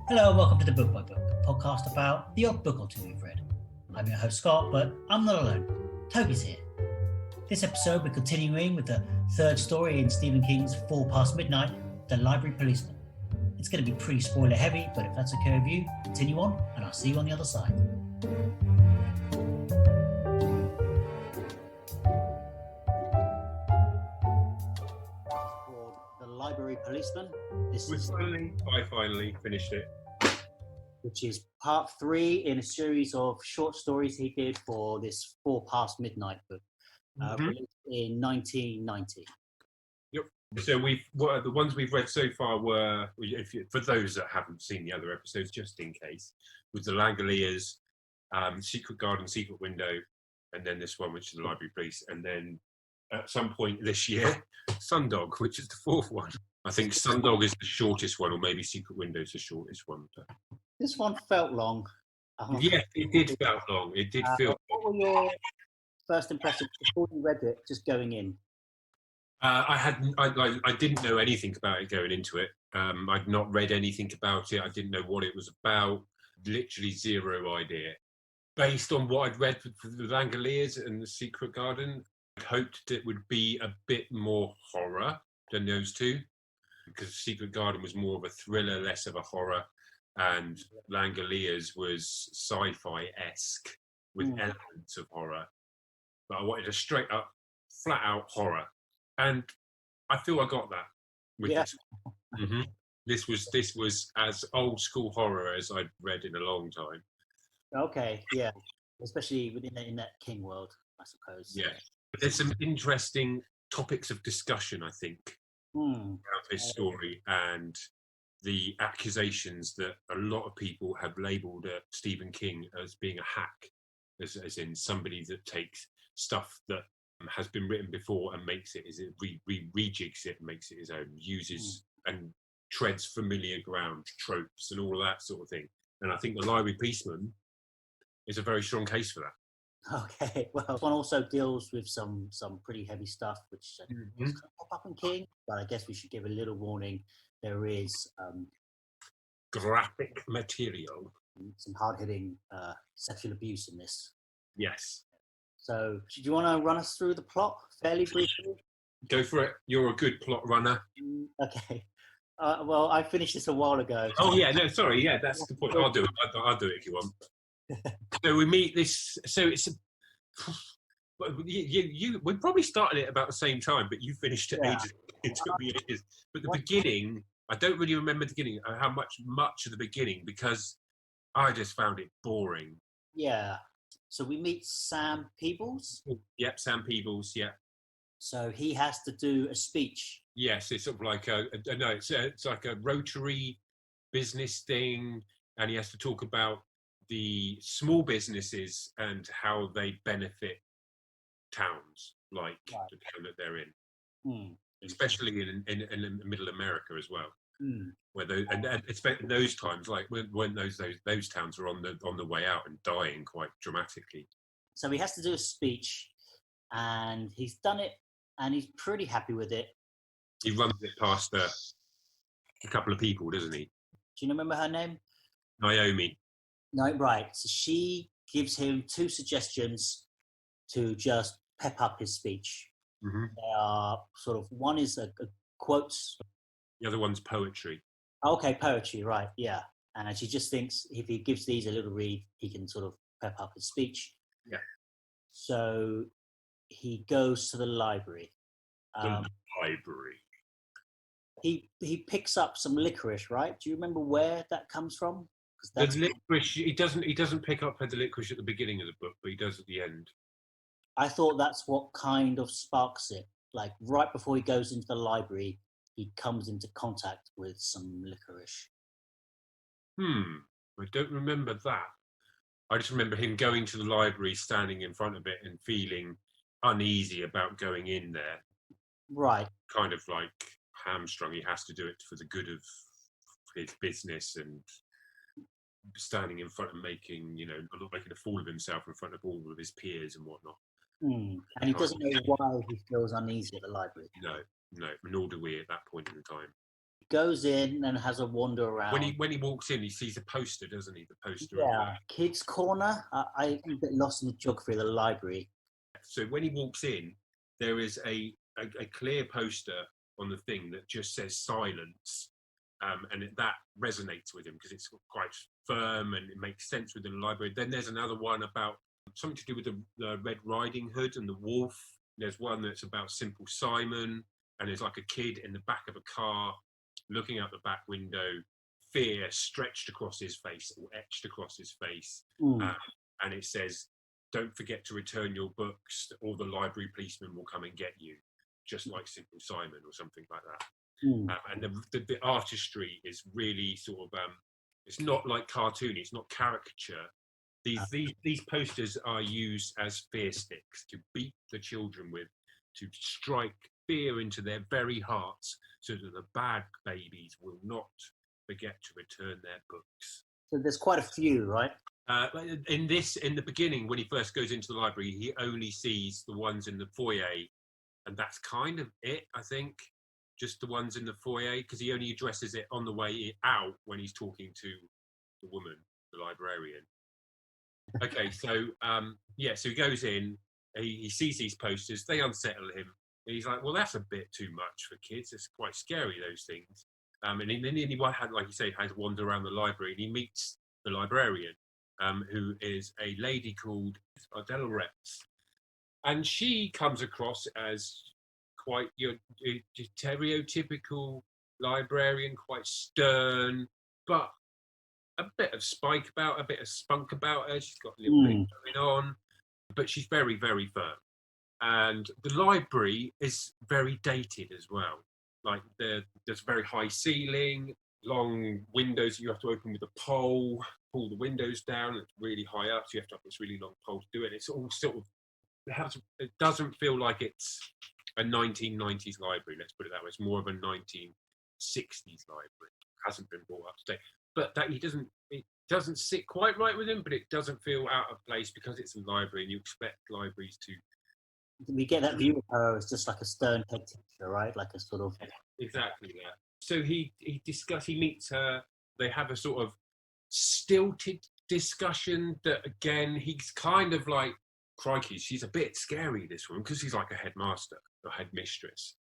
Hello and welcome to the Book by Book, a podcast about the odd book or two we've read. I'm your host Scott, but I'm not alone. Tobie's here. This episode we're continuing with the third story in Stephen King's 4 Past Midnight, The Library Policeman. It's going to be pretty spoiler heavy, but if that's okay with you, continue on and I'll see you on the other side. The Library Policeman. I finally finished it. Which is part 3 in a series of short stories he did for this 4 Past Midnight book, released in 1990. Yep. So the ones we've read so far were, for those that haven't seen the other episodes, just in case, with the Langoliers, Secret Garden, Secret Window, and then this one, which is the Library Police, and then at some point this year, Sundog, which is the 4th one. I think Sundog is the shortest one, or maybe Secret Window is the shortest one. This one felt long. Yeah, it did feel long. It did feel. What were your first impressions before you read it, just going in? I didn't know anything about it going into it. I'd not read anything about it. I didn't know what it was about. Literally zero idea. Based on what I'd read for the Langoliers and the Secret Garden, I'd hoped it would be a bit more horror than those two, because Secret Garden was more of a thriller, less of a horror, and Langoliers was sci-fi-esque with elements of horror. But I wanted a straight up, flat out horror, and I feel I got that with this. Mm-hmm. This was as old school horror as I'd read in a long time. Okay, yeah, especially in that King world, I suppose. Yeah, but there's some interesting topics of discussion, I think, about this story, and the accusations that a lot of people have labelled Stephen King as being a hack, as in somebody that takes stuff that has been written before and makes it, rejigs it and makes it his own, uses and treads familiar ground, tropes and all of that sort of thing. And I think The Library Policeman is a very strong case for that. Okay, well, this one also deals with some pretty heavy stuff, which is pop up in King, but I guess we should give a little warning. There is graphic material, some hard-hitting sexual abuse in this. Yes. So, do you want to run us through the plot fairly briefly? Go for it. You're a good plot runner. Okay. Well, I finished this a while ago. Oh yeah, no, sorry. Yeah, that's the point. I'll do it. I'll do it if you want. So we meet this. So it's. We probably started it about the same time, but you finished it ages. It took me ages. But the beginning, I don't really remember the beginning. How much of the beginning, because I just found it boring. Yeah. So we meet Sam Peebles. Yep, Sam Peebles. Yeah. So he has to do a speech. Yes, it's sort of like it's like a Rotary business thing, and he has to talk about the small businesses and how they benefit towns, like the town that they're in, especially in Middle America as well, where and especially in those times, like when those towns are on the way out and dying quite dramatically. So he has to do a speech, and he's done it, and he's pretty happy with it. He runs it past a couple of people, doesn't he? Do you remember her name? Naomi. No, right. So she gives him 2 suggestions to just pep up his speech. Mm-hmm. They are sort of, one is a quotes. The other one's poetry. Okay, poetry, right, yeah. And she just thinks if he gives these a little read, he can sort of pep up his speech. Yeah. So he goes to the library. Library. He picks up some licorice, right? Do you remember where that comes from? The licorice. He doesn't pick up the licorice at the beginning of the book, but he does at the end. I thought that's what kind of sparks it. Like right before he goes into the library, he comes into contact with some licorice. I don't remember that. I just remember him going to the library, standing in front of it and feeling uneasy about going in there. Right. Kind of like hamstrung. He has to do it for the good of his business, and standing in front and making a fool of himself in front of all of his peers and whatnot. And he doesn't know why he feels uneasy at the library. No, nor do we at that point in time. goes in and has a wander around. When he walks in, he sees a poster, doesn't he? The poster. Yeah, kids' corner. I get lost in the geography of the library. So when he walks in, there is a clear poster on the thing that just says silence, and that resonates with him because it's quite firm and it makes sense within the library. Then there's another one about something to do with the Red Riding Hood and the wolf. There's one that's about Simple Simon, and there's like a kid in the back of a car looking out the back window, fear stretched across his face or etched across his face. And it says, "Don't forget to return your books or the library policeman will come and get you," just like Simple Simon or something like that. And the artistry is really sort of, it's not like cartoony, it's not caricature. These posters are used as fear sticks to beat the children with, to strike fear into their very hearts so that the bad babies will not forget to return their books. So there's quite a few, right? In the beginning, when he first goes into the library, he only sees the ones in the foyer, and that's kind of it, I think. Just the ones in the foyer, because he only addresses it on the way out when he's talking to the woman, the librarian. Okay, so so he goes in, he sees these posters, they unsettle him, and he's like, well, that's a bit too much for kids. It's quite scary, those things. And then he had, like you say, had to wander around the library, and he meets the librarian, who is a lady called Ardelia. And she comes across as quite your stereotypical librarian, quite stern, but a bit of spunk about her. She's got a little bit going on, but she's very, very firm. And the library is very dated as well. Like there's a very high ceiling, long windows you have to open with a pole, pull the windows down. It's really high up, so you have to have this really long pole to do it. It's all sort of, it doesn't feel like it's a 1990s library, let's put it that way. It's more of a 1960s library. It hasn't been brought up to date. But it doesn't sit quite right with him, but it doesn't feel out of place because it's a library and you expect libraries to. We get that view of her as just like a stern head teacher, right? Like a sort of. Exactly that. So he meets her, they have a sort of stilted discussion that, again, he's kind of like, crikey, she's a bit scary, this woman, because she's like a headmaster or headmistress,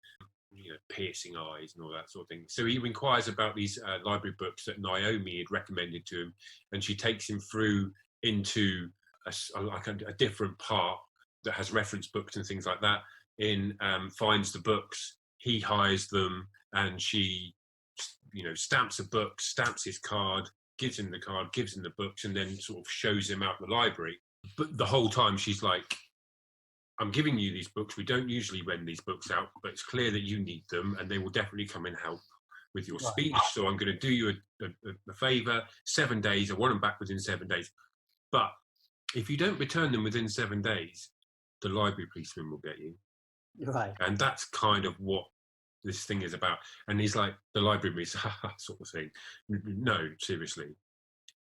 piercing eyes and all that sort of thing. So he inquires about these library books that Naomi had recommended to him, and she takes him through into a different part that has reference books and things like that. Finds the books, he hires them, and she, stamps a book, stamps his card, gives him the card, gives him the books, and then sort of shows him out the library. But the whole time she's like, I'm giving you these books. We don't usually rent these books out, but it's clear that you need them, and they will definitely come and help with your speech. So I'm going to do you a favour. 7 days. I want them back within 7 days. But if you don't return them within 7 days, the library policeman will get you. Right. And that's kind of what this thing is about. And he's like, the library policeman, sort of thing. No, seriously,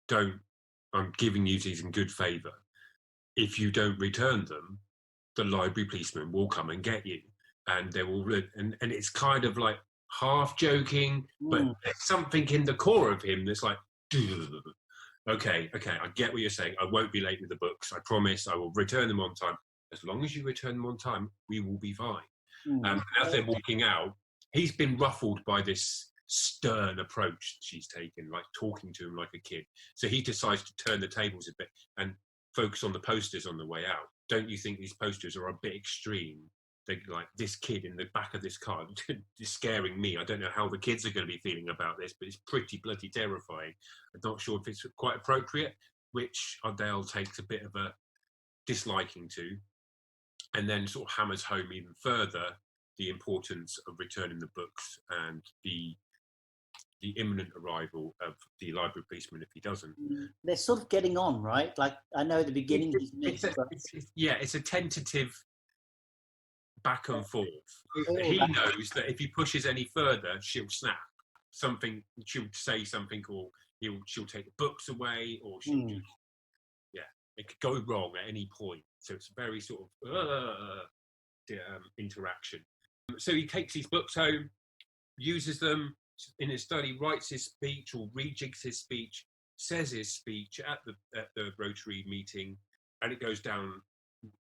don't. I'm giving you these in good favour. If you don't return them, the library policeman will come and get you, and they will. And it's kind of like half joking, but there's something in the core of him that's like, okay, I get what you're saying. I won't be late with the books. I promise. I will return them on time. As long as you return them on time, we will be fine. As they're walking out, he's been ruffled by this stern approach she's taken, like talking to him like a kid. So he decides to turn the tables a bit and focus on the posters on the way out. Don't you think these posters are a bit extreme? They're like, this kid in the back of this car is scaring me. I don't know how the kids are going to be feeling about this, but it's pretty bloody terrifying. I'm not sure if it's quite appropriate, which Ardell takes a bit of a disliking to, and then sort of hammers home even further the importance of returning the books and the imminent arrival of the library policeman if he doesn't. They're sort of getting on, right? Like, I know at the beginning he's mixed, it's a tentative back and forth. He knows that if he pushes any further, she'll snap. She'll say something, or she'll take the books away, or she'll just, it could go wrong at any point. So it's a very sort of interaction. So he takes these books home, uses them, in his study, writes his speech or rejigs his speech, says his speech at the Rotary meeting, and it goes down,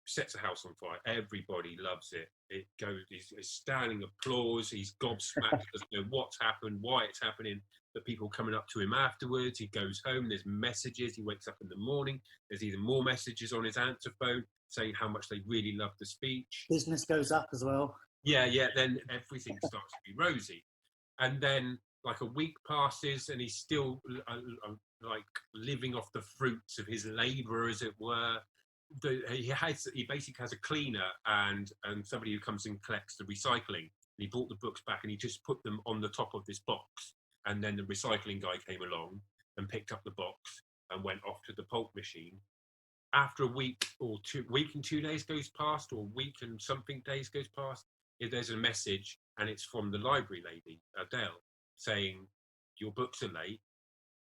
sets the house on fire. Everybody loves it. It goes, it's standing applause. He's gobsmacked, doesn't know what's happened, why it's happening. The people coming up to him afterwards. He goes home. There's messages. He wakes up in the morning. There's even more messages on his answer phone saying how much they really love the speech. Business goes up as well. Yeah. Then everything starts to be rosy. And then like a week passes and he's still like living off the fruits of his labour, as it were. He basically has a cleaner and somebody who comes and collects the recycling. He brought the books back and he just put them on the top of this box. And then the recycling guy came along and picked up the box and went off to the pulp machine. After a week and 2 days goes past, or a week and something days goes past, there's a message, and it's from the library lady, Adele, saying, your books are late,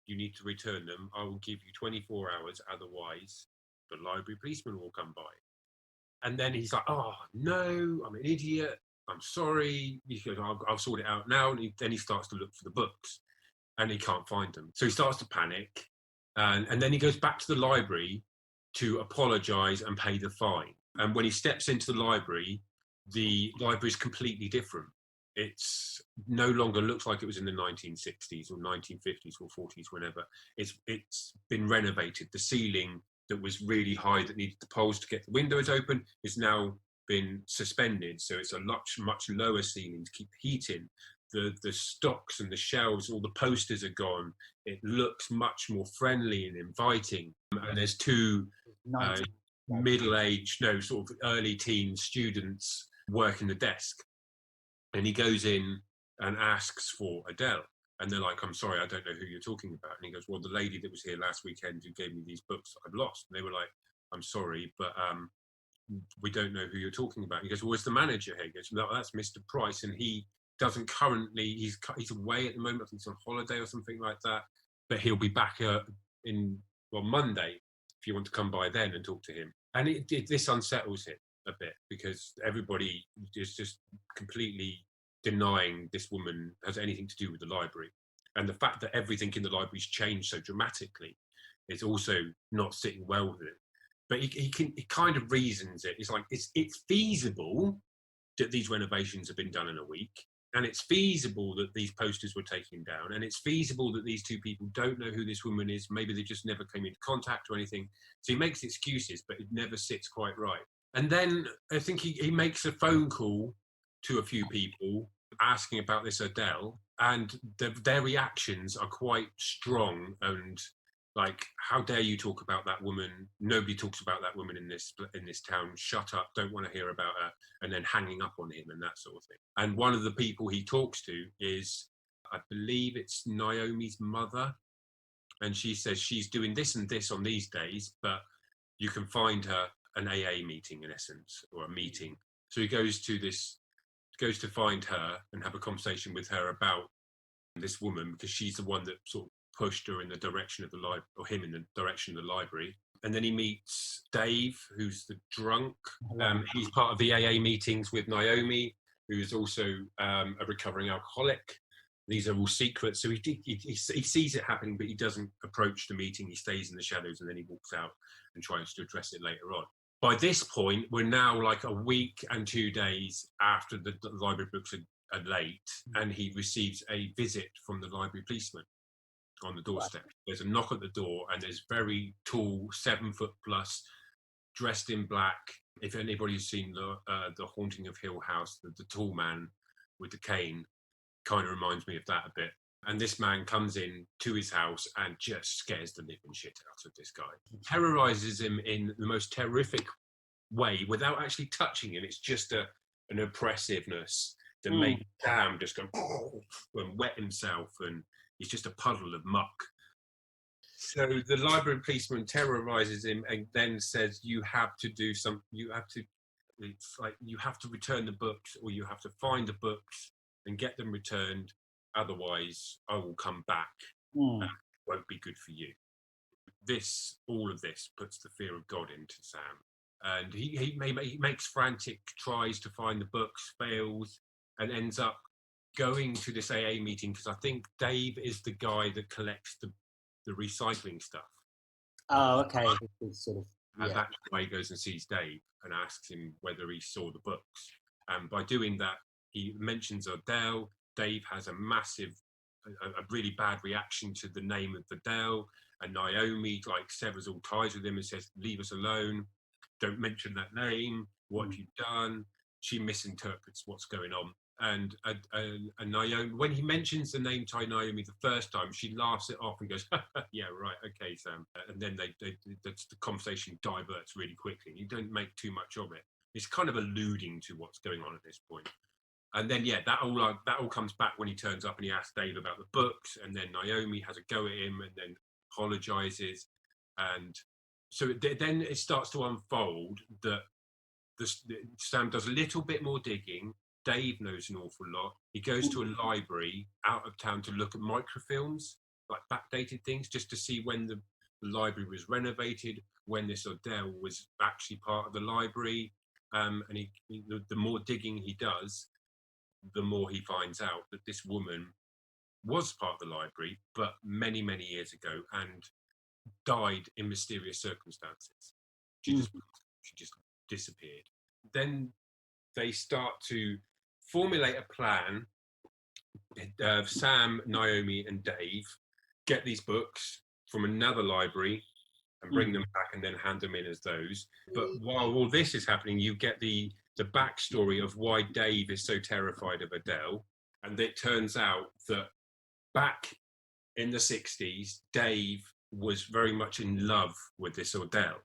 you need to return them, I will give you 24 hours, otherwise the library policeman will come by. And then he's like, oh no, I'm an idiot, I'm sorry. He goes, I'll sort it out now. And then he starts to look for the books and he can't find them. So he starts to panic. And then he goes back to the library to apologise and pay the fine. And when he steps into the library is completely different. It's no longer looks like it was in the 1960s or 1950s or 40s, whenever. It's been renovated. The ceiling that was really high that needed the poles to get the windows open is now been suspended, so it's a much lower ceiling to keep heat in. The stocks and the shelves, all the posters are gone. It looks much more friendly and inviting. And there's two middle-aged, sort of early teen students working the desk. And he goes in and asks for Adele. And they're like, I'm sorry, I don't know who you're talking about. And he goes, well, the lady that was here last weekend who gave me these books I've lost. And they were like, I'm sorry, but we don't know who you're talking about. He goes, well, it's the manager here. He goes, no, that's Mr. Price. And he doesn't currently, he's away at the moment. I think he's on holiday or something like that. But he'll be back Monday, if you want to come by then and talk to him. And this unsettles him a bit, because everybody is just completely denying this woman has anything to do with the library. And the fact that everything in the library's changed so dramatically is also not sitting well with it. But he kind of reasons it. It's like, it's feasible that these renovations have been done in a week, and it's feasible that these posters were taken down, and it's feasible that these two people don't know who this woman is. Maybe they just never came into contact or anything. So he makes excuses, but it never sits quite right. And then I think he makes a phone call to a few people asking about this Adele, and their reactions are quite strong and like, how dare you talk about that woman? Nobody talks about that woman in this town. Shut up, don't want to hear about her. And then hanging up on him and that sort of thing. And one of the people he talks to is, I believe it's Naomi's mother. And she says she's doing this and this on these days, but you can find her an AA meeting, in essence, or a meeting. So he goes to find her and have a conversation with her about this woman, because she's the one that sort of pushed her in the direction of the library, or him in the direction of the library. And then he meets Dave, who's the drunk. He's part of the AA meetings with Naomi, who is also a recovering alcoholic. These are all secrets. So he sees it happening, but he doesn't approach the meeting. He stays in the shadows, and then he walks out and tries to address it later on. By this point, we're now like a week and 2 days after the library books are late, and he receives a visit from the library policeman on the doorstep. There's a knock at the door, and there's very tall, 7 foot plus, dressed in black. If anybody's seen the Haunting of Hill House, the tall man with the cane kind of reminds me of that a bit. And this man comes in to his house and just scares the living shit out of this guy. Terrorizes him in the most terrific way without actually touching him. It's just an oppressiveness that makes Sam just go and wet himself, and he's just a puddle of muck. So the library policeman terrorizes him and then says, you have to do something. It's like, you have to return the books, or you have to find the books and get them returned. Otherwise, I will come back. And it won't be good for you. All of this puts the fear of God into Sam. And he makes frantic tries to find the books, fails, and ends up going to this AA meeting because I think Dave is the guy that collects the recycling stuff. Oh, okay. This is sort of, And that's why he goes and sees Dave and asks him whether he saw the books. And by doing that, he mentions Ardell. Dave has a really bad reaction to the name of Ardell. And Naomi severs all ties with him and says, "Leave us alone. Don't mention that name. What have you done?" She misinterprets what's going on. And Naomi, when he mentions the name to Naomi the first time, she laughs it off and goes, "Yeah, right, okay, Sam." And then the conversation diverts really quickly. You don't make too much of it. It's kind of alluding to what's going on at this point. And then, that all comes back when he turns up and he asks Dave about the books. And then Naomi has a go at him and then apologizes. And so then it starts to unfold that Sam does a little bit more digging. Dave knows an awful lot. He goes to a library out of town to look at microfilms, like backdated things, just to see when the library was renovated, when this Ardell was actually part of the library. And the more digging he does, the more he finds out that this woman was part of the library, but many, many years ago, and died in mysterious circumstances. She just disappeared. Then they start to formulate a plan. Sam, Naomi, and Dave get these books from another library and bring them back and then hand them in as those. But while all this is happening, you get the backstory of why Dave is so terrified of Ardell. And it turns out that back in the 60s, Dave was very much in love with this Ardell.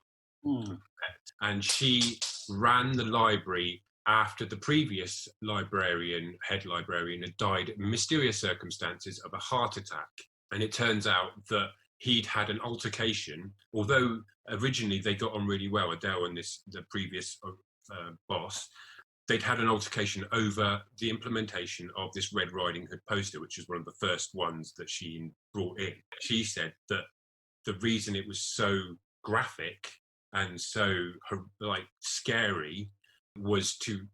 And she ran the library after the previous head librarian, had died in mysterious circumstances of a heart attack. And it turns out that he'd had an altercation, although originally they got on really well, Ardell and the previous boss. They'd had an altercation over the implementation of this Red Riding Hood poster, which is one of the first ones that she brought in. She said that the reason it was so graphic and so scary was to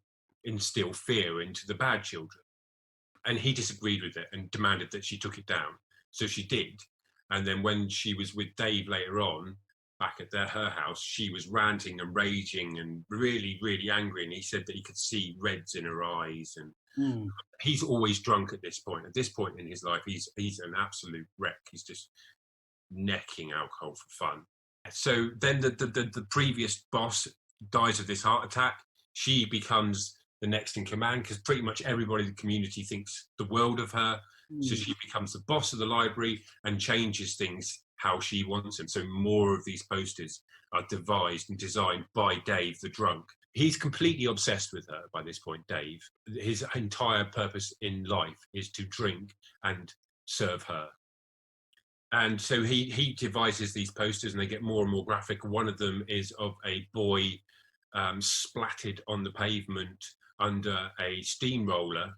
instill fear into the bad children. And he disagreed with it and demanded that she took it down. So she did. And then when she was with Dave later on, back at her house, she was ranting and raging and really, really angry. And he said that he could see reds in her eyes. And he's always drunk at this point. At this point in his life, he's an absolute wreck. He's just necking alcohol for fun. So then the previous boss dies of this heart attack. She becomes the next in command because pretty much everybody in the community thinks the world of her. So she becomes the boss of the library and changes things how she wants them. So more of these posters are devised and designed by Dave the drunk. He's completely obsessed with her by this point, Dave. His entire purpose in life is to drink and serve her. And so he devises these posters and they get more and more graphic. One of them is of a boy splatted on the pavement under a steamroller.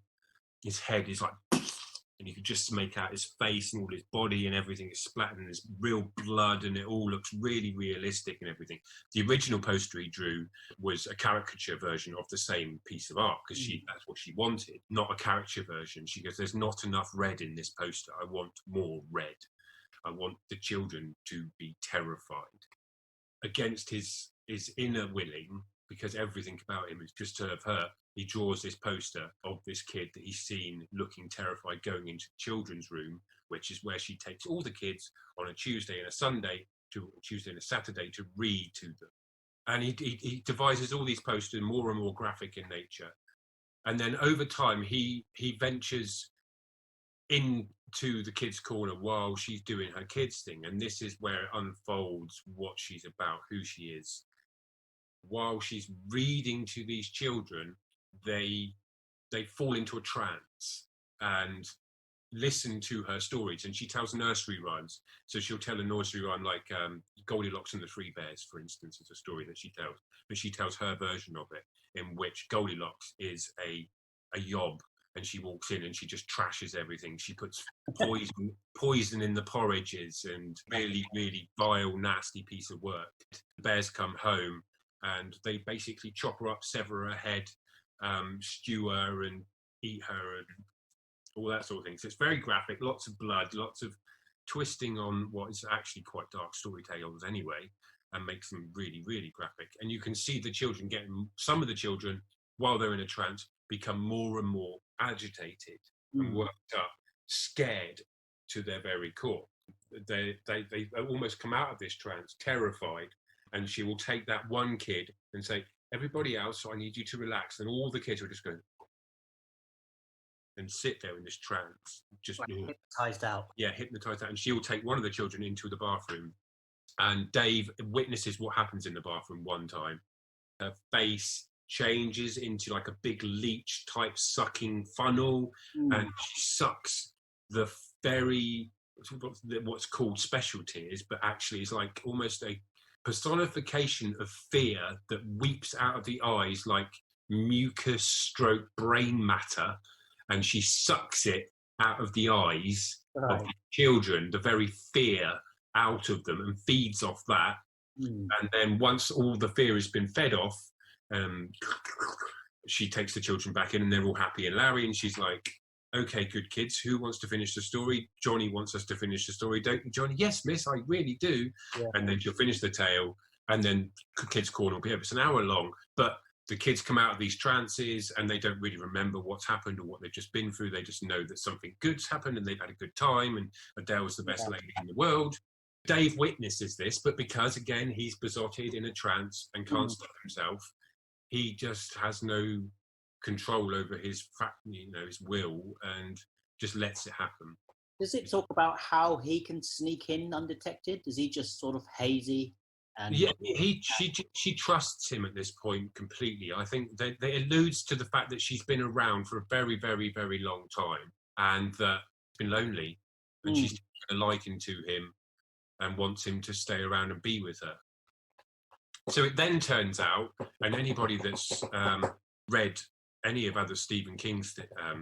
His head is like, and you can just make out his face and all his body and everything is splattered and there's real blood and it all looks really realistic and everything. The original poster he drew was a caricature version of the same piece of art because that's what she wanted, not a caricature version. She goes, "There's not enough red in this poster. I want more red. I want the children to be terrified." Against his inner willing, because everything about him is just to serve her, he draws this poster of this kid that he's seen looking terrified going into the children's room, which is where she takes all the kids on a Tuesday and a Saturday to read to them. And he devises all these posters more and more graphic in nature. And then over time, he ventures into the kids' corner while she's doing her kids thing. And this is where it unfolds what she's about, who she is. While she's reading to these children, they fall into a trance and listen to her stories. And she tells nursery rhymes. So she'll tell a nursery rhyme like Goldilocks and the Three Bears, for instance, is a story that she tells. But she tells her version of it, in which Goldilocks is a yob. And she walks in and she just trashes everything. She puts poison in the porridges and really, really vile, nasty piece of work. The bears come home and they basically chop her up, sever her head, stew her and eat her and all that sort of thing. So it's very graphic, lots of blood, lots of twisting on what is actually quite dark story tales anyway, and makes them really, really graphic. And you can see the children some of the children, while they're in a trance, become more and more agitated and worked up, scared to their very core. They almost come out of this trance terrified, and she will take that one kid and say, everybody else, I need you to relax. And all the kids will just go and sit there in this trance, just like hypnotized out. Yeah, hypnotized out. And she will take one of the children into the bathroom, and Dave witnesses what happens in the bathroom one time. Her face changes into like a big leech type sucking funnel, and she sucks the very what's called special tears, but actually it's like almost a personification of fear that weeps out of the eyes like mucus stroke brain matter, and she sucks it out of the eyes of the children, the very fear out of them, and feeds off that. And then once all the fear has been fed off, she takes the children back in, and they're all happy and Larry, and she's like, okay, good kids, who wants to finish the story? Johnny wants us to finish the story, don't you, Johnny? Yes, miss, I really do. And then she'll finish the tale, and then kids corner will be over. It's an hour long, but the kids come out of these trances and they don't really remember what's happened or what they've just been through. They just know that something good's happened and they've had a good time, and Adele's the best lady in the world. Dave witnesses this, but because, again, he's besotted in a trance and can't stop himself, he just has no control over his will, and just lets it happen. Does it talk about how he can sneak in undetected? Is he just sort of hazy? And yeah, she trusts him at this point completely. I think they alludes to the fact that she's been around for a very, very, very long time, and that she's been lonely, and she's taken a liking to him and wants him to stay around and be with her. So it then turns out, and anybody that's read any of other Stephen King's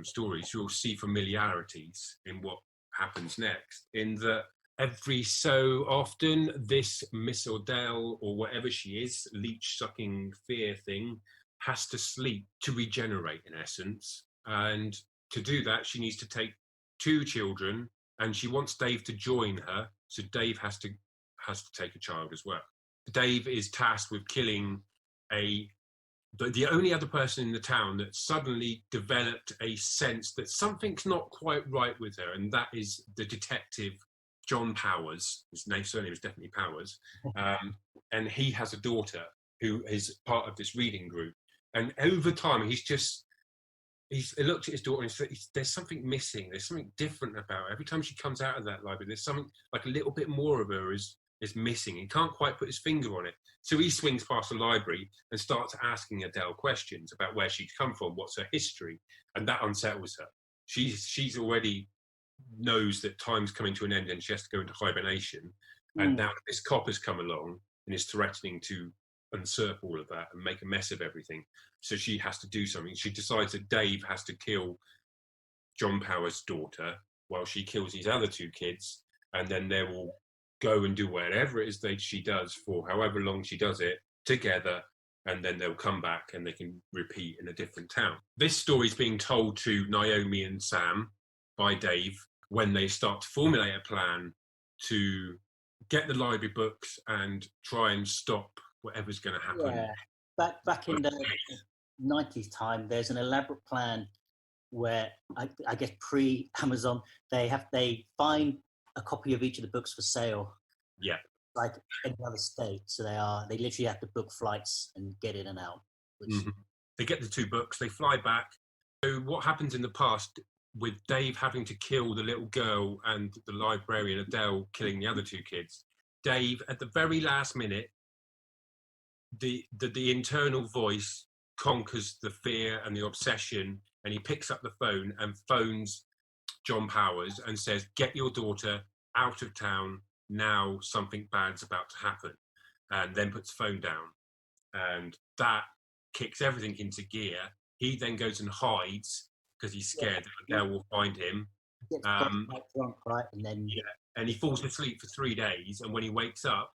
stories, you'll see familiarities in what happens next, in that every so often this Miss Ordell, or whatever she is, leech-sucking fear thing, has to sleep to regenerate, in essence. And to do that, she needs to take 2 children, and she wants Dave to join her, so Dave has to take a child as well. Dave is tasked with killing the only other person in the town that suddenly developed a sense that something's not quite right with her, and that is the detective John Powers. His surname is definitely Powers, and he has a daughter who is part of this reading group. And over time, he looked at his daughter and said, there's something missing. There's something different about her. Every time she comes out of that library, there's something like a little bit more of her is missing. He can't quite put his finger on it. So he swings past the library and starts asking Adele questions about where she's come from, what's her history, and that unsettles her. She's already knows that time's coming to an end and she has to go into hibernation. And now this cop has come along and is threatening to usurp all of that and make a mess of everything. So she has to do something. She decides that Dave has to kill John Powers' daughter while she kills these other 2 kids, and then they will go and do whatever it is that she does for however long she does it together, and then they'll come back and they can repeat in a different town. This story is being told to Naomi and Sam by Dave when they start to formulate a plan to get the library books and try and stop whatever's going to happen. Yeah, back in the 90s time, there's an elaborate plan where I guess pre-Amazon, they find a copy of each of the books for sale. Yeah. Like any other state. So they literally have to book flights and get in and out. They get the 2 books, they fly back. So what happens in the past with Dave having to kill the little girl and the librarian Adele killing the other 2 kids, Dave, at the very last minute, the internal voice conquers the fear and the obsession, and he picks up the phone and phones John Powers and says, get your daughter out of town now, something bad's about to happen, and then puts the phone down, and that kicks everything into gear. He then goes and hides because he's scared that Adele will find him. Drunk, right? And then and he falls asleep for 3 days, and when he wakes up,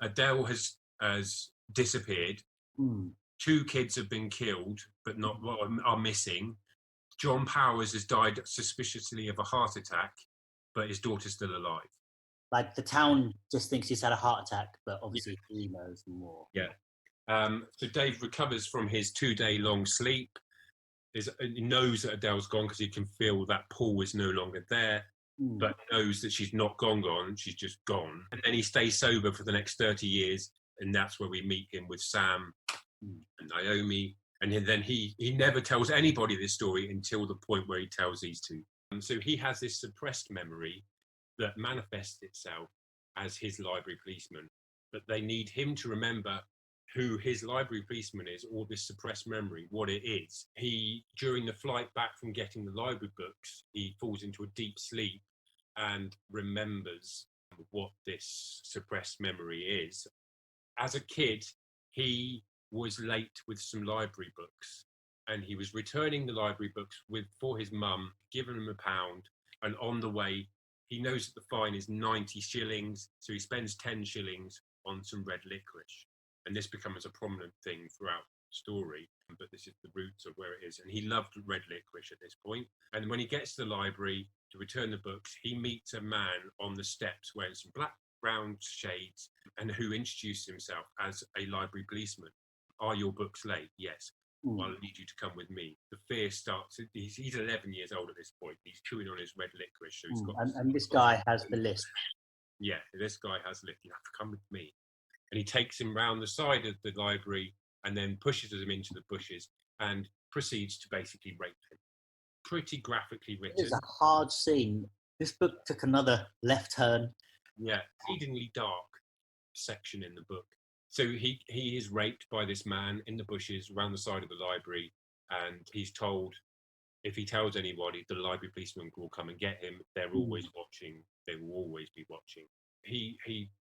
Adele has disappeared. 2 kids have been killed, but are missing. John Powers has died suspiciously of a heart attack, but his daughter's still alive. Like the town just thinks he's had a heart attack, but obviously he knows more. Yeah. So Dave recovers from his 2-day-long sleep. He knows that Adele's gone because he can feel that Paul is no longer there, but knows that she's not gone, she's just gone. And then he stays sober for the next 30 years, and that's where we meet him with Sam and Naomi. And then he never tells anybody this story until the point where he tells these two. So he has this suppressed memory that manifests itself as his library policeman, but they need him to remember who his library policeman is, or this suppressed memory, what it is. During the flight back from getting the library books, he falls into a deep sleep and remembers what this suppressed memory is. As a kid, he was late with some library books, and he was returning the library books for his mum, giving him £1, and on the way, he knows that the fine is 90 shillings, so he spends 10 shillings on some red licorice. And this becomes a prominent thing throughout the story, but this is the roots of where it is. And he loved red licorice at this point. And when he gets to the library to return the books, he meets a man on the steps wearing some black brown shades, and who introduced himself as a library policeman. Are your books late? Yes. I'll need you to come with me. The fear starts. He's 11 years old at this point. He's chewing on his red licorice. So he's got and this guy has the list. Yeah, this guy has the list. You have to come with me. And he takes him round the side of the library and then pushes him into the bushes and proceeds to basically rape him. Pretty graphically written. It's a hard scene. This book took another left turn. Yeah, exceedingly dark section in the book. So he is raped by this man in the bushes around the side of the library, and he's told if he tells anybody, the library policeman will come and get him. They're always watching. They will always be watching. He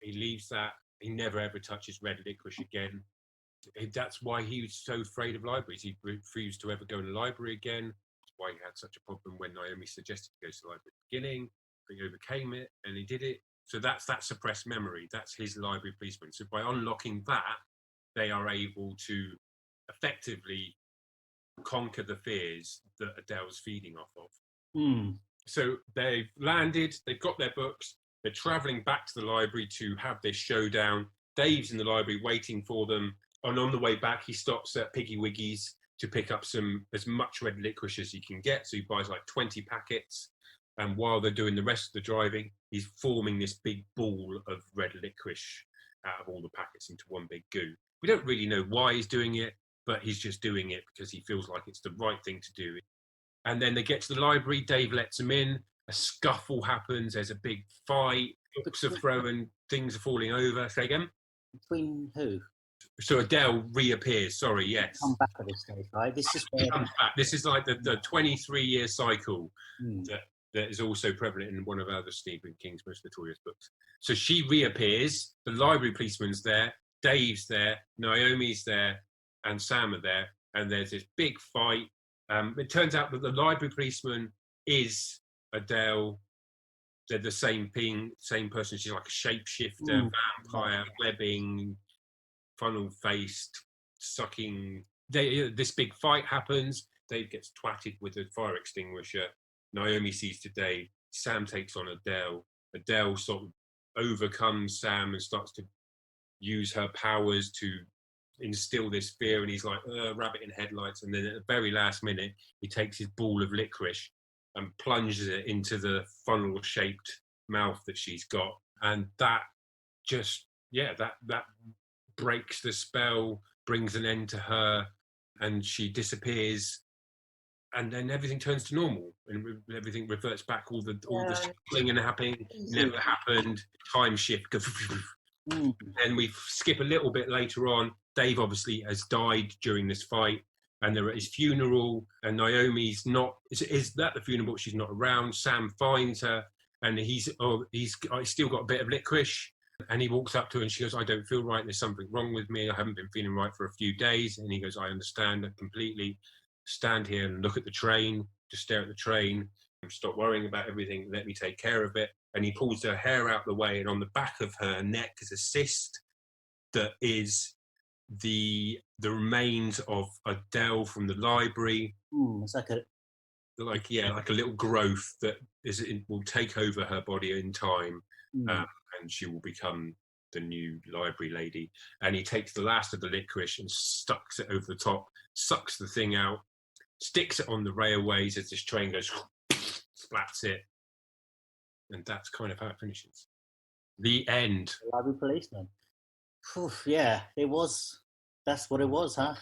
leaves that. He never ever touches red licorice again. That's why he was so afraid of libraries. He refused to ever go in a library again. That's why he had such a problem when Naomi suggested he goes to the library at the beginning. But he overcame it and he did it. So that's that suppressed memory. That's his library policeman. So by unlocking that, they are able to effectively conquer the fears that Adele's feeding off of. So they've landed, they've got their books, they're travelling back to the library to have this showdown. Dave's in the library waiting for them. And on the way back, he stops at Piggy Wiggy's to pick up as much red licorice as he can get. So he buys like 20 packets. And while they're doing the rest of the driving, he's forming this big ball of red licorice out of all the packets into one big goo. We don't really know why he's doing it, but he's just doing it because he feels like it's the right thing to do. And then they get to the library, Dave lets him in, a scuffle happens, there's a big fight, books are thrown, things are falling over. Say again? Between who? So Adele reappears, sorry, yes. Come back at this stage, right? This is where... comes back. This is like the 23-year cycle that is also prevalent in one of other Stephen King's most notorious books. So she reappears, the library policeman's there, Dave's there, Naomi's there, and Sam are there, and there's this big fight. It turns out that the library policeman is Adele. They're the same thing, same person. She's like a shapeshifter, vampire, webbing, funnel-faced, sucking. This big fight happens. Dave gets twatted with a fire extinguisher. Naomi sees to Dave. Sam takes on Adele. Adele sort of overcomes Sam and starts to use her powers to instill this fear, and he's like rabbit in headlights. And then at the very last minute, he takes his ball of licorice and plunges it into the funnel-shaped mouth that she's got, and that just that breaks the spell, brings an end to her, and she disappears. And then everything turns to normal, and everything reverts back. All the shuffling and happening never happened. Time shift. Then we skip a little bit later on. Dave obviously has died during this fight, and they're at his funeral. And Naomi's not. Is that the funeral? She's not around. Sam finds her, and he's still got a bit of licorice. And he walks up to her, and she goes, "I don't feel right. There's something wrong with me. I haven't been feeling right for a few days." And he goes, "I understand that completely. Stand here and look at the train, just stare at the train, and stop worrying about everything, let me take care of it." And he pulls her hair out the way, and on the back of her neck is a cyst that is the remains of Adele from the library. It's like a like a little growth that will take over her body in time, and she will become the new library lady. And he takes the last of the licorice and sucks it over the top, sucks the thing out, sticks it on the railways as this train goes, splats it, and that's kind of how it finishes. The end. Library Policeman. Oof, yeah, it was. That's what it was, huh?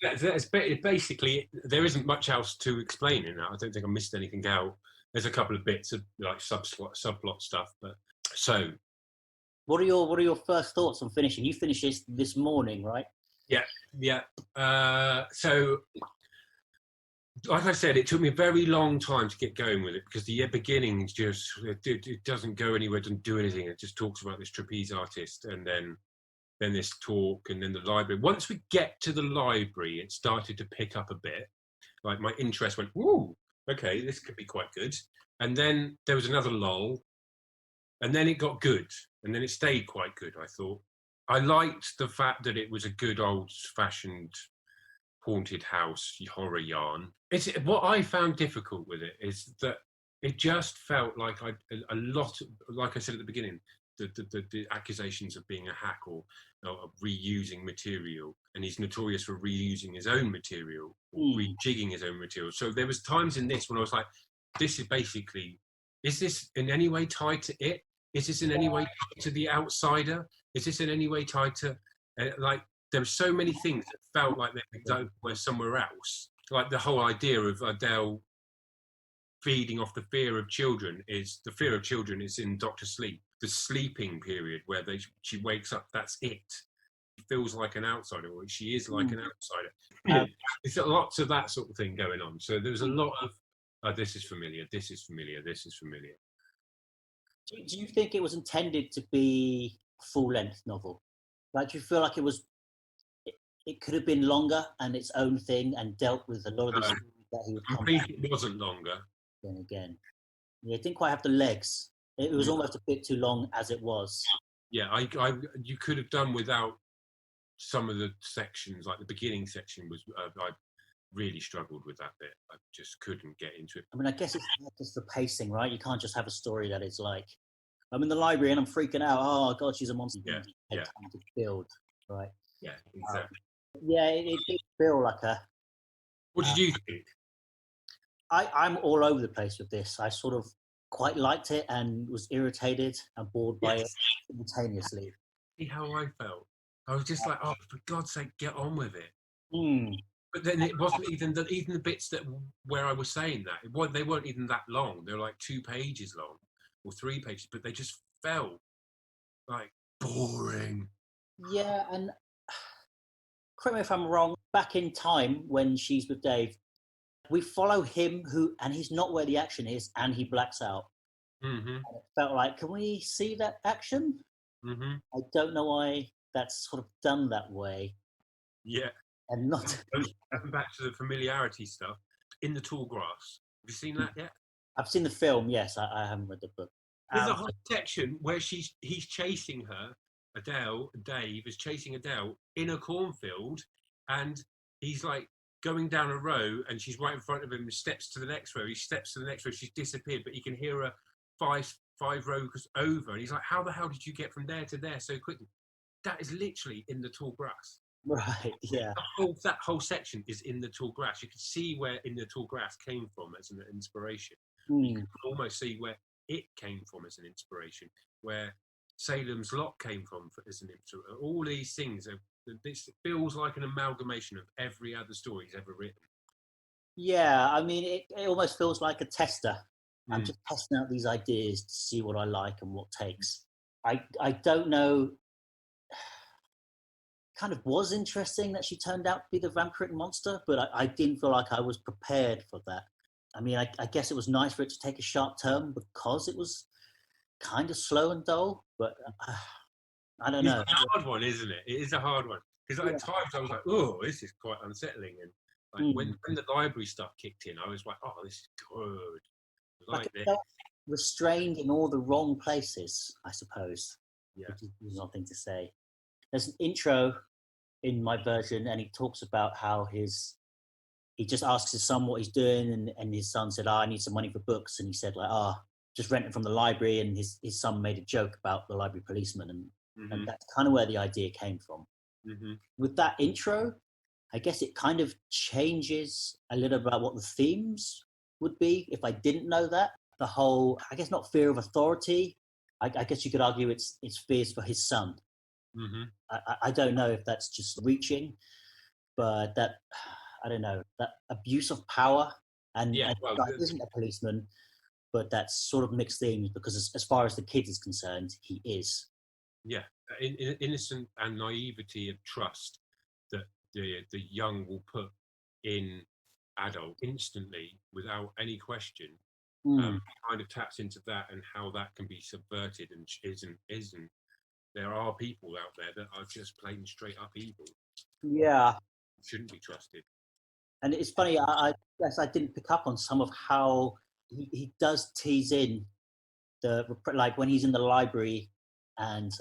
That's basically, there isn't much else to explain in that. I don't think I missed anything out. There's a couple of bits of like subplot stuff, but so. What are your first thoughts on finishing? You finished this morning, right? Yeah. So, like I said, it took me a very long time to get going with it because the beginning just it doesn't go anywhere, doesn't do anything. It just talks about this trapeze artist, and then this talk, and then the library. Once we get to the library, it started to pick up a bit. Like my interest went, "Ooh, okay, this could be quite good." And then there was another lull, and then it got good, and then it stayed quite good. I thought I liked the fact that it was a good old-fashioned haunted house horror yarn. It's what I found difficult with it is that it just felt like a lot, like I said at the beginning, the accusations of being a hack or of reusing material, and he's notorious for reusing his own material or rejigging his own material. So there was times in this when I was like, this is basically, is this in any way tied to it? Is this in any way tied to The Outsider? Is this in any way tied to like, there were so many things that felt like they were somewhere else. Like the whole idea of Adele feeding off the fear of children is in Dr. Sleep. The sleeping period where she wakes up, that's it. She feels like an outsider, or she is like an outsider. There's lots of that sort of thing going on. So there was a lot of, this is familiar, this is familiar, this is familiar. Do you think it was intended to be a full-length novel? Like, do you feel like it could have been longer and its own thing and dealt with a lot of the stories that he would come back? It wasn't longer. Then again, it didn't quite have the legs. It was almost a bit too long as it was. Yeah, you could have done without some of the sections. Like the beginning section was, I really struggled with that bit. I just couldn't get into it. I mean, I guess it's just the pacing, right? You can't just have a story that is like, I'm in the library and I'm freaking out. Oh God, she's a monster. Yeah. Time to build, right? Yeah, exactly. It did feel like a. What did you think? I'm all over the place with this. I sort of quite liked it and was irritated and bored by it simultaneously. See how I felt? I was just like, oh, for God's sake, get on with it. But then it wasn't even the bits where I was saying that. They weren't even that long. They were like 2 pages long or 3 pages, but they just felt like boring. Yeah, and correct me if I'm wrong, back in time when she's with Dave, we follow him and he's not where the action is, and he blacks out. Mm-hmm. And it felt like, can we see that action? Mm-hmm. I don't know why that's sort of done that way. Yeah. And not... Going back to the familiarity stuff, In the Tall Grass. Have you seen that yet? I've seen the film, yes. I haven't read the book. There's a whole section where he's chasing her, Dave is chasing Adele in a cornfield, and he's like going down a row, and she's right in front of him, and steps to the next row, he steps to the next row, she's disappeared, but he can hear her five rows over, and he's like, how the hell did you get from there to there so quickly? That is literally In the Tall Grass. Right, yeah. That whole section is In the Tall Grass. You can see where In the Tall Grass came from as an inspiration. You can almost see where it came from as an inspiration, where Salem's Lot came from as an inspiration. All these things, this feels like an amalgamation of every other story he's ever written. Yeah, I mean, it almost feels like a tester. I'm just testing out these ideas to see what I like and what takes. I don't know. Kind of was interesting that she turned out to be the vampiric monster, but I didn't feel like I was prepared for that. I mean, I guess it was nice for it to take a sharp turn because it was kind of slow and dull, but I don't know. It's a hard one, isn't it? It is a hard one. Because at times I was like, oh, this is quite unsettling. And like when the library stuff kicked in, I was like, oh, this is good. Like it felt restrained in all the wrong places, I suppose. Yeah. Which is nothing to say. There's an intro in my version, and he talks about how his he just asks his son what he's doing, and his son said, "I need some money for books," and he said like, just rent it from the library, and his son made a joke about the library policeman, and that's kind of where the idea came from. With that intro, I guess it kind of changes a little about what the themes would be if I didn't know that. The whole, I guess, not fear of authority. I guess you could argue it's fears for his son. I don't know if that's just reaching, but that, I don't know, that abuse of power, and isn't a policeman, but that's sort of mixed themes, because as far as the kid is concerned, he is. Yeah, innocent and naivety of trust that the young will put in adult instantly without any question. Kind of taps into that, and how that can be subverted and isn't. There are people out there that are just plain straight up evil. Yeah, shouldn't be trusted. And it's funny, I guess I didn't pick up on some of how he does tease in like when he's in the library, and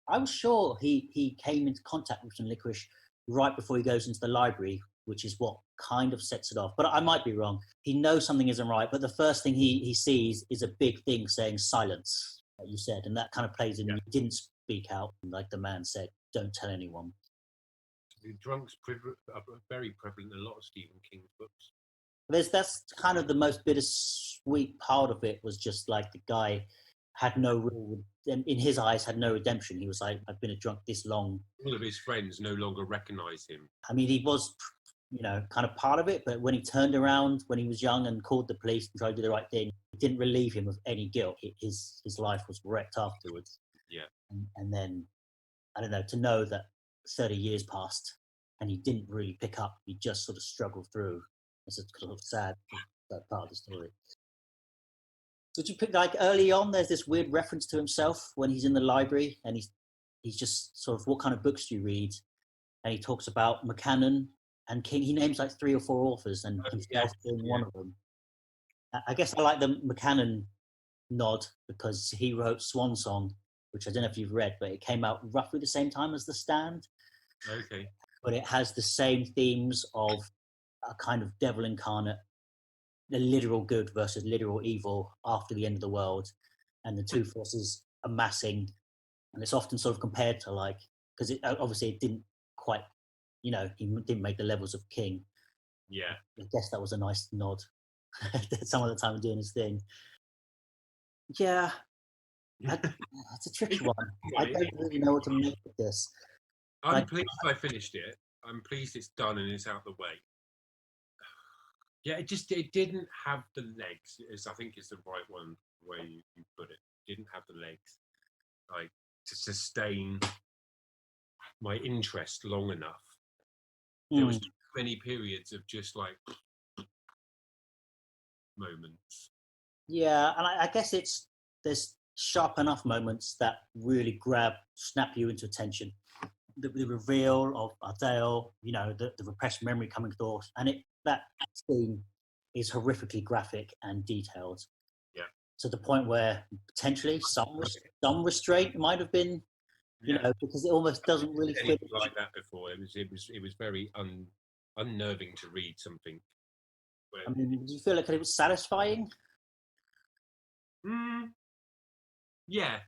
I was sure he came into contact with some licorice right before he goes into the library, which is what kind of sets it off. But I might be wrong. He knows something isn't right, but the first thing he sees is a big thing saying silence, like you said, and that kind of plays in. Yeah. He didn't speak out, like the man said, "Don't tell anyone." The drunks are very prevalent in a lot of Stephen King's books. That's kind of the most bittersweet part of it, was just like the guy had no real, in his eyes, had no redemption. He was like, "I've been a drunk this long." All of his friends no longer recognize him. I mean, he was, kind of part of it, but when he turned around when he was young and called the police and tried to do the right thing, it didn't relieve him of any guilt. His life was wrecked afterwards. Yeah. And then, I don't know, to know that 30 years passed and he didn't really pick up, he just sort of struggled through. It's a kind of sad part of the story. Did you pick, like, early on, there's this weird reference to himself when he's in the library, and he's just sort of, "What kind of books do you read?" And he talks about McCannon and King. He names like 3 or 4 authors, and himself being one of them. I guess I like the McCannon nod because he wrote Swan Song, which I don't know if you've read, but it came out roughly the same time as The Stand. Okay. But it has the same themes of a kind of devil incarnate, the literal good versus literal evil after the end of the world, and the two forces amassing. And it's often sort of compared to, like, because obviously it didn't quite, he didn't make the levels of King. Yeah. I guess that was a nice nod some of the time doing his thing. Yeah. That's a tricky one. I don't really know what to make of this. I'm pleased I finished it. I'm pleased it's done and it's out the way. Yeah, it didn't have the legs. I think is the right one way you put it. It didn't have the legs, like, to sustain my interest long enough. There was too many periods of just like moments. Yeah, and I guess there's sharp enough moments that really snap you into attention. The reveal of Ardelia, the repressed memory coming forth, and that scene is horrifically graphic and detailed. Yeah. To the point where potentially some restraint might have been, because it almost doesn't really fit. Like that before, it was very unnerving to read something. I mean, do you feel like it was satisfying? Yeah.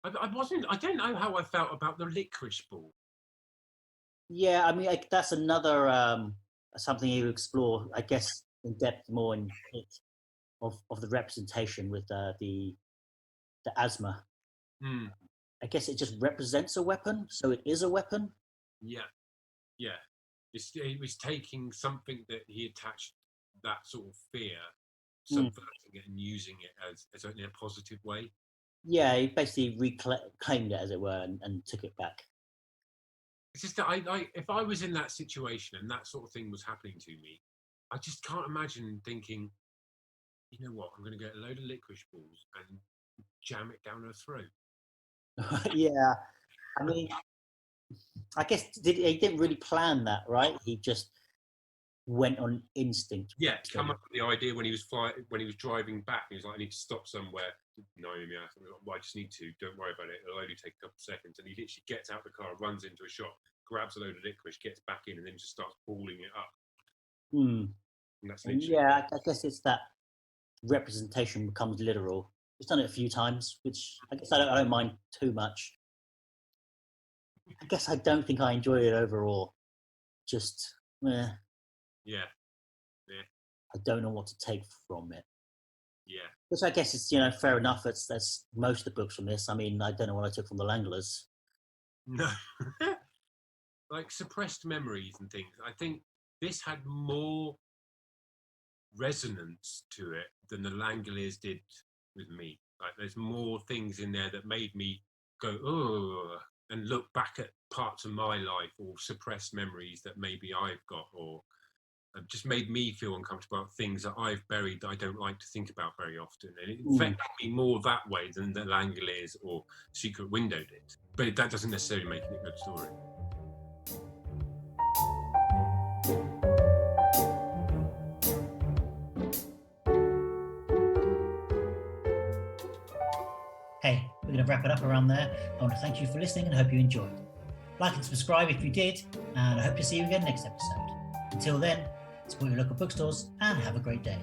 I wasn't. I don't know how I felt about the licorice ball. Yeah, I mean, that's another something you explore, I guess, in depth more in it, of the representation with the asthma. I guess it just represents a weapon, so it is a weapon. Yeah. He was taking something that he attached that sort of fear, subverting it and using it as in a positive way. Yeah, he basically reclaimed it, as it were, and took it back. It's just that if I was in that situation and that sort of thing was happening to me, I just can't imagine thinking, you know what, I'm going to get a load of licorice balls and jam it down her throat. Yeah, I mean, I guess he didn't really plan that, right? He just went on instinct. Yeah, come up with the idea when he was driving back. He was like, I need to stop somewhere. Naomi, I just need to. Don't worry about it. It'll only take a couple of seconds. And he literally gets out the car, runs into a shop, grabs a load of licorice, gets back in, and then just starts balling it up. And that's literally. Yeah, I guess it's that representation becomes literal. He's done it a few times, which I guess I don't mind too much. I guess I don't think I enjoy it overall. Just, Yeah. I don't know what to take from it. Yeah. Which I guess is, fair enough. That's most of the books from this. I mean, I don't know what I took from the Langlers. No. Like suppressed memories and things. I think this had more resonance to it than the Langoliers did with me. Like there's more things in there that made me go, oh, and look back at parts of my life or suppressed memories that maybe I've got, or just made me feel uncomfortable about things that I've buried that I don't like to think about very often. And it affected me more that way than the Langoliers or Secret Window did. But that doesn't necessarily make it a good story. Hey, we're going to wrap it up around there. I want to thank you for listening and hope you enjoyed. Like and subscribe if you did, and I hope to see you again next episode. Until then, support your local bookstores and have a great day.